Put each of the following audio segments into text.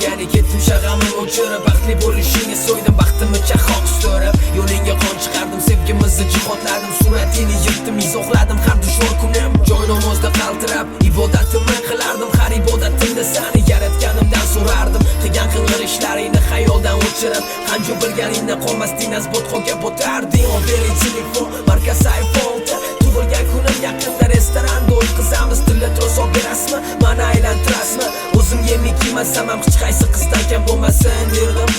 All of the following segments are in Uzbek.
Ilgari ketdim shag'amni o'chirib, baxtli bo'lishingga so'ydim baxtimni chahoq so'rab. Yo'lingga qon chiqardim, sevgimizni jihodladim, suratingni yirtdim, izohladim har dushor kunim. Joy namozda qaltirab ibodatimni qilardim, har ibodatimda seni yaratganimdan so'rardim. Qilgan qing'ir ishlaringni xayoldan o'chirib, qancha bilganingdan qolmasding, azbotxoga botarding. Obering telefon, markaz sayfolda tug'ilgan kunim yaqinda restoranda o'tkazamiz. Tilla trosoq berasizmi, mani aylantirasizmi? O'zim yemik kiymasam ham hech qaysi qizdan kam bo'lmasin derdim.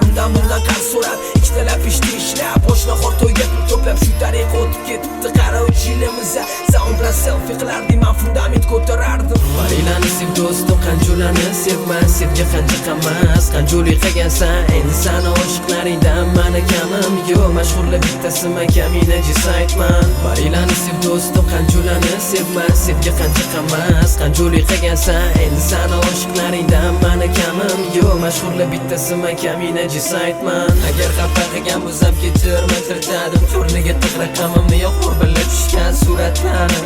Undan bundan qarz so'rab, ikkitalab ishni ishlab, boshla-xor to'yga pul to'plab, shu tariqa o'tib ketibdi qara 3 yilimiz. Sound bilan selfie qilardim, men fundament ko'tarardim. Barilani sev do'stim, qanchalarni sevmas, sevgi qancha qammas. Qanchalik qilgansan, endi sani oshiqlaringdan mani kamim yo'q. Mashhurlar bittasi men kamina jisaytman. Barilani sev do'stim, qanchalarni sevmas, sevgi qancha qammas. Qanchalik qilgansan, endi sani oshiqlaringdan mani kamim yo'q. Mashhurlar bittasi men kamina jisaytman. Agar xafa qilgan bo'lsam ketirma tirtadim, o'rniga tiq raqamimni yo'q bilib tushgan suratlarni.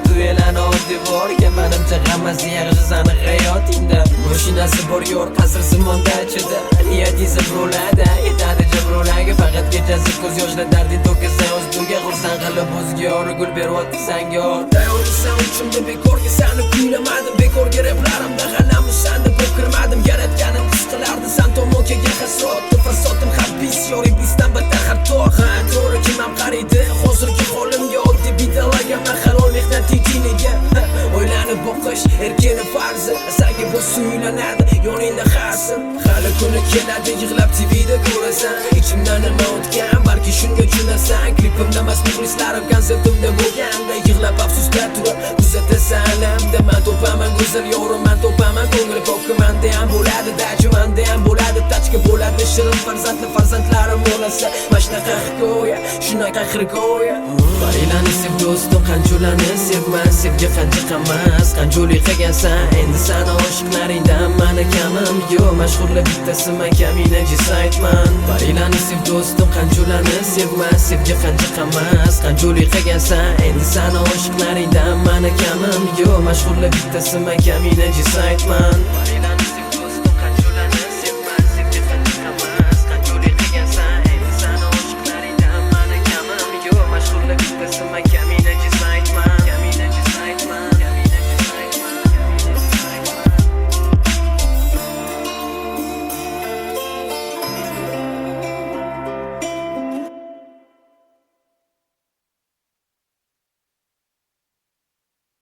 Duelani devorga menimcha hammasi yaxshi sani hayotingda. Mashinasi bor yor qasr zamonda ichida, niyatingiz bo'ladi yetadi jabrolarga. Faqat kechasi ko'z yoshlar darding to'kilsang o'zingga xursand qilib o'zga yor gul beryapti senga. Tayyorsan uchimda bekorga seni kuylamadim, bekorga replarimda g'alamni sanda kirmadim. Yaratganim his qilardi san tomokaga hasrat, fasodim habis yor iblisdan battar xato. Ha to'g'ri kim ham qaraydi hozirgi holimga, oddiy bidalaga mahal mehnat tiniga. O'ylanib boqish erkini farzi, senga bu suylanadi yoningda xasin. Hali kuni keladi yig'lab TVda ko'rasan, ichimdan nima o'tgan balki shunga tushunasan. Klipimda mas muxlislarim konsertimda bo'lganda yig'lab afsusda turib kuzatasan alamda. Men topaman go'zal yorim, men topaman ko'ngil pokimanda ham bo'ladi, dajimanda ham bo'ladi, tachka bo'ladi shirin farzandli farzandlarim bo'lsa. Mashnaqa hikoya, shunaqa hikoya. Barilani sev do'stim, qanchalarni sevmas, sevgi qancha qammas. Qanchalik qilgansan, endi sani oshiqlaringdan mani kamim yo'q. Mashhurlar bittasi men kamina jisaytman. Barilani sev do'stim, qanchalarni sevmas, sevgi qancha qammas. Qanchalik qilgansan, endi sani oshiqlaringdan mani kamim yo'q. Mashhurlar bittasi men kamina jisaytman.